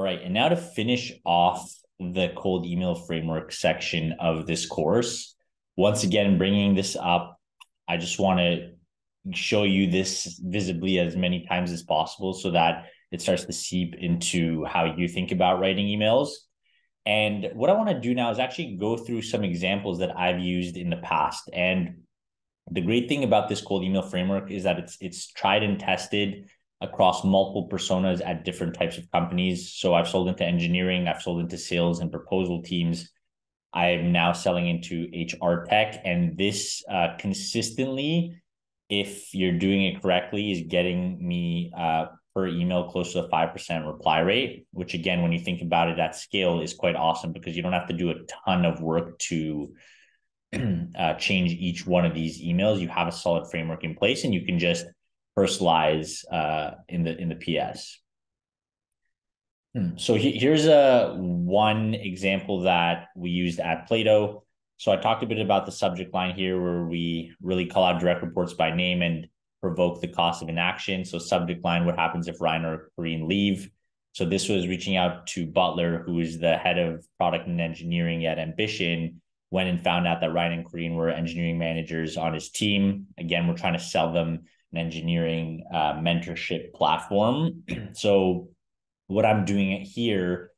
right. And now to finish off the cold email framework section of this course, once again, bringing this up, I just want to show you this visibly as many times as possible so that it starts to seep into how you think about writing emails. And what I want to do now is actually go through some examples that I've used in the past. And the great thing about this cold email framework is that it's tried and tested across multiple personas at different types of companies. So I've sold into engineering, I've sold into sales and proposal teams. I'm now selling into HR tech, and this consistently, if you're doing it correctly, is getting me per email close to a 5% reply rate, which again, when you think about it at scale, is quite awesome because you don't have to do a ton of work to change each one of these emails. You have a solid framework in place, and you can just personalize in the PS. So here's one example that we used at PLATO. So I talked a bit about the subject line here where we really call out direct reports by name and provoke the cost of inaction. So subject line, what happens if Ryan or Kareen leave? So this was reaching out to Butler, who is the head of product and engineering at Ambition, went and found out that Ryan and Kareen were engineering managers on his team. Again, we're trying to sell them an engineering mentorship platform. So what I'm doing here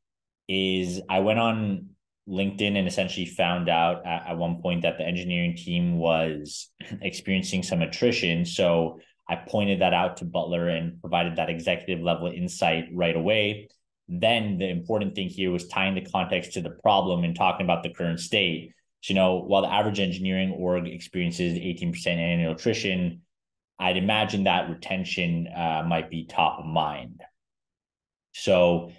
is I went on LinkedIn and essentially found out at one point that the engineering team was experiencing some attrition. So I pointed that out to Butler and provided that executive level insight right away. Then the important thing here was tying the context to the problem and talking about the current state. So, while the average engineering org experiences 18% annual attrition, I'd imagine that retention might be top of mind. So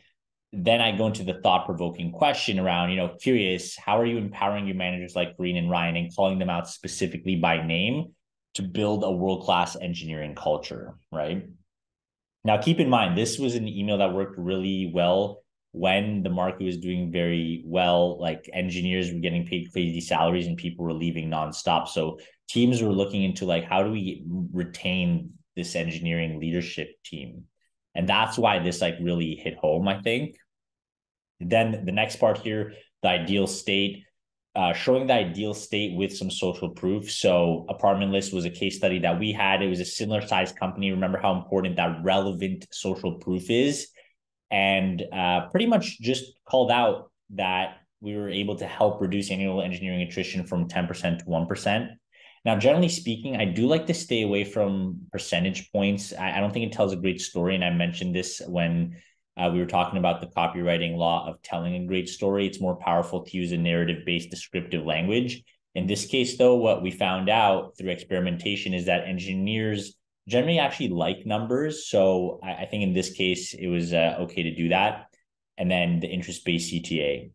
then I go into the thought-provoking question around, curious, how are you empowering your managers like Kareen and Ryan and calling them out specifically by name to build a world-class engineering culture, right? Now, keep in mind, this was an email that worked really well when the market was doing very well, like engineers were getting paid crazy salaries and people were leaving nonstop. So teams were looking into like, how do we retain this engineering leadership team? And that's why this like really hit home, I think. Then the next part here, the ideal state, showing the ideal state with some social proof. So Apartment List was a case study that we had. It was a similar size company. Remember how important that relevant social proof is. And pretty much just called out that we were able to help reduce annual engineering attrition from 10% to 1%. Now, generally speaking, I do like to stay away from percentage points. I don't think it tells a great story. And I mentioned this when we were talking about the copywriting law of telling a great story. It's more powerful to use a narrative-based descriptive language. In this case, though, what we found out through experimentation is that engineers generally actually like numbers. So I think in this case, it was okay to do that. And then the interest-based CTA.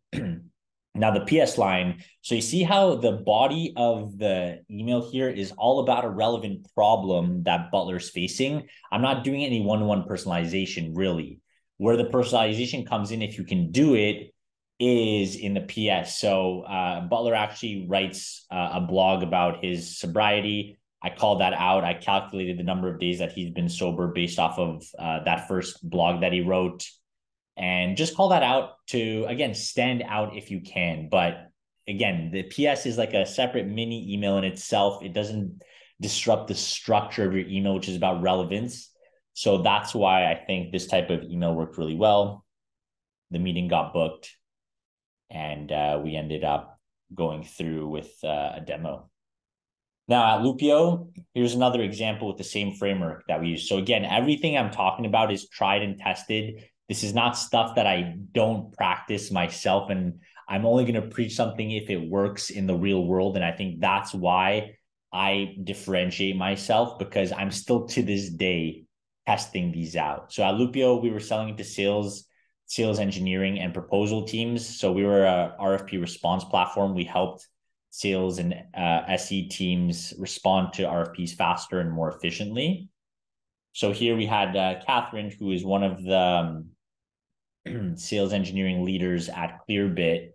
Now the PS line, so you see how the body of the email here is all about a relevant problem that Butler's facing. I'm not doing any one-to-one personalization really. Where the personalization comes in, if you can do it, is in the PS. So Butler actually writes a blog about his sobriety. I called that out. I calculated the number of days that he's been sober based off of that first blog that he wrote. And just call that out to, again, stand out if you can. But again, the PS is like a separate mini email in itself. It doesn't disrupt the structure of your email, which is about relevance. So that's why I think this type of email worked really well. The meeting got booked and we ended up going through with a demo. Now at Lupio, here's another example with the same framework that we use. So again, everything I'm talking about is tried and tested. This is not stuff that I don't practice myself, and I'm only going to preach something if it works in the real world. And I think that's why I differentiate myself, because I'm still to this day testing these out. So at Lupio, we were selling it to sales engineering and proposal teams. So we were a RFP response platform. We helped sales and SE teams respond to RFPs faster and more efficiently. So here we had Catherine, who is one of the sales engineering leaders at Clearbit.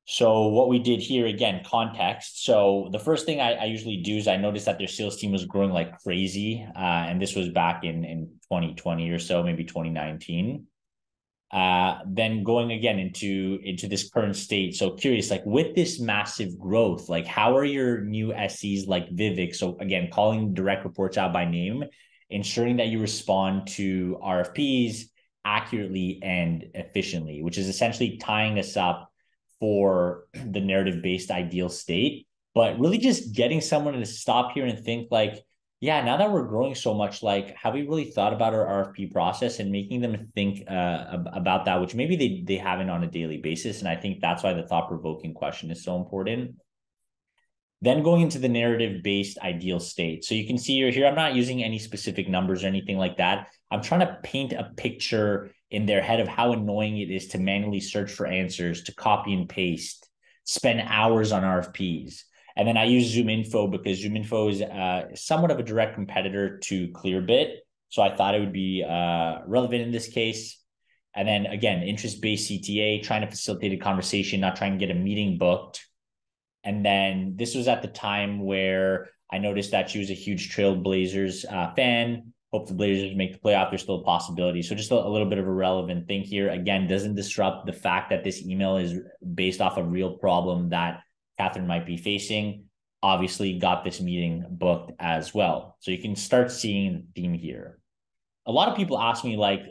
So what we did here, again, context. So the first thing I usually do is I noticed that their sales team was growing like crazy. And this was back in 2020 or so, maybe 2019. Then going again into this current state. So curious, like with this massive growth, like how are your new SEs like Vivek? So again, calling direct reports out by name, ensuring that you respond to RFPs accurately and efficiently, which is essentially tying us up for the narrative-based ideal state, but really just getting someone to stop here and think like, yeah, now that we're growing so much, like, have we really thought about our RFP process and making them think about that, which maybe they haven't on a daily basis. And I think that's why the thought-provoking question is so important. Then going into the narrative-based ideal state. So you can see here, I'm not using any specific numbers or anything like that. I'm trying to paint a picture in their head of how annoying it is to manually search for answers, to copy and paste, spend hours on RFPs. And then I use ZoomInfo because ZoomInfo is somewhat of a direct competitor to Clearbit. So I thought it would be relevant in this case. And then again, interest-based CTA, trying to facilitate a conversation, not trying to get a meeting booked. And then this was at the time where I noticed that she was a huge Trailblazers fan. Hope the Blazers make the playoff. There's still a possibility. So just a little bit of a relevant thing here. Again, doesn't disrupt the fact that this email is based off a real problem that Catherine might be facing. Obviously got this meeting booked as well. So you can start seeing the theme here. A lot of people ask me, like,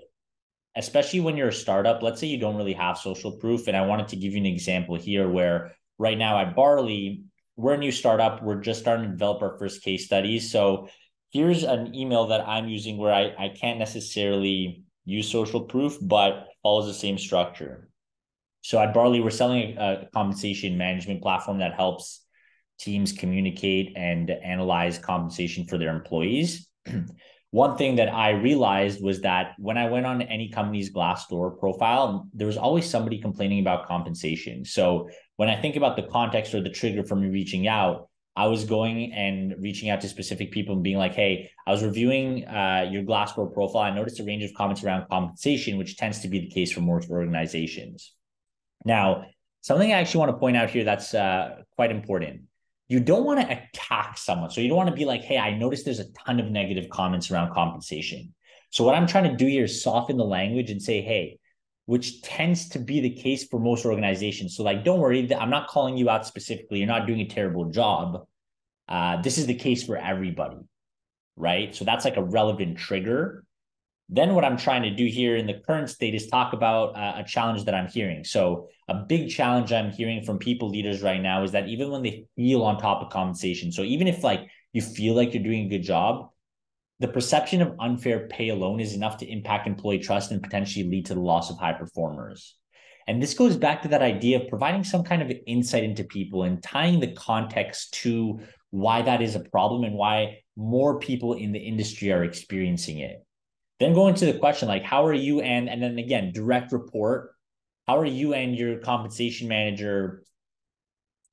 especially when you're a startup, let's say you don't really have social proof. And I wanted to give you an example here where right now at Barley, we're a new startup. We're just starting to develop our first case studies. So here's an email that I'm using where I can't necessarily use social proof, but follows the same structure. So at Barley, we're selling a compensation management platform that helps teams communicate and analyze compensation for their employees. One thing that I realized was that when I went on any company's Glassdoor profile, there was always somebody complaining about compensation. So when I think about the context or the trigger for me reaching out, I was going and reaching out to specific people and being like, hey, I was reviewing your Glassdoor profile. I noticed a range of comments around compensation, which tends to be the case for most organizations. Now, something I actually want to point out here that's quite important. You don't want to attack someone. So you don't want to be like, hey, I noticed there's a ton of negative comments around compensation. So what I'm trying to do here is soften the language and say, hey, which tends to be the case for most organizations. So like, don't worry, I'm not calling you out specifically. You're not doing a terrible job. This is the case for everybody, right? So that's like a relevant trigger. Then what I'm trying to do here in the current state is talk about a challenge that I'm hearing. So a big challenge I'm hearing from people leaders right now is that even when they feel on top of compensation, so even if like you feel like you're doing a good job, the perception of unfair pay alone is enough to impact employee trust and potentially lead to the loss of high performers. And this goes back to that idea of providing some kind of insight into people and tying the context to why that is a problem and why more people in the industry are experiencing it. Then go into the question, like, how are you and then again, direct report, how are you and your compensation manager,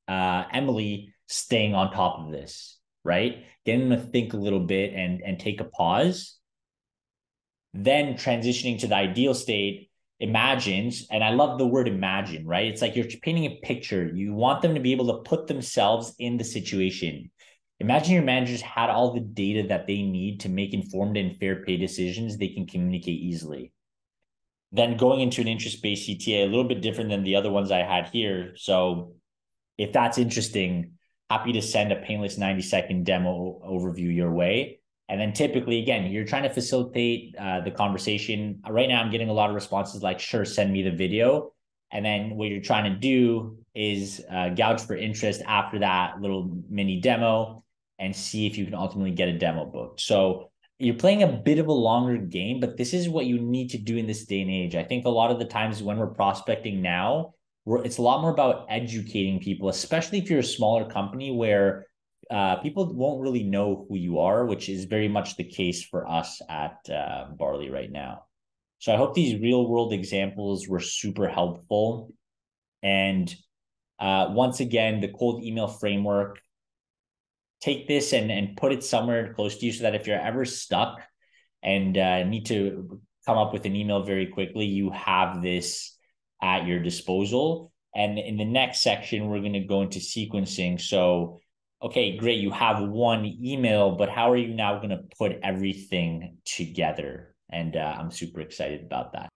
Emily, staying on top of this, right? Getting them to think a little bit and take a pause. Then transitioning to the ideal state, imagines, and I love the word imagine, right? It's like you're painting a picture. You want them to be able to put themselves in the situation. Imagine your managers had all the data that they need to make informed and fair pay decisions they can communicate easily. Then going into an interest-based CTA, a little bit different than the other ones I had here. So if that's interesting, happy to send a painless 90-second demo overview your way. And then typically, again, you're trying to facilitate the conversation. Right now, I'm getting a lot of responses like, sure, send me the video. And then what you're trying to do is gouge for interest after that little mini demo and see if you can ultimately get a demo booked. So you're playing a bit of a longer game, but this is what you need to do in this day and age. I think a lot of the times when we're prospecting now, it's a lot more about educating people, especially if you're a smaller company where people won't really know who you are, which is very much the case for us at Barley right now. So I hope these real world examples were super helpful. And once again, the cold email framework, take this and put it somewhere close to you so that if you're ever stuck and need to come up with an email very quickly, you have this at your disposal. And in the next section, we're going to go into sequencing. So, okay, great. You have one email, but how are you now going to put everything together? And I'm super excited about that.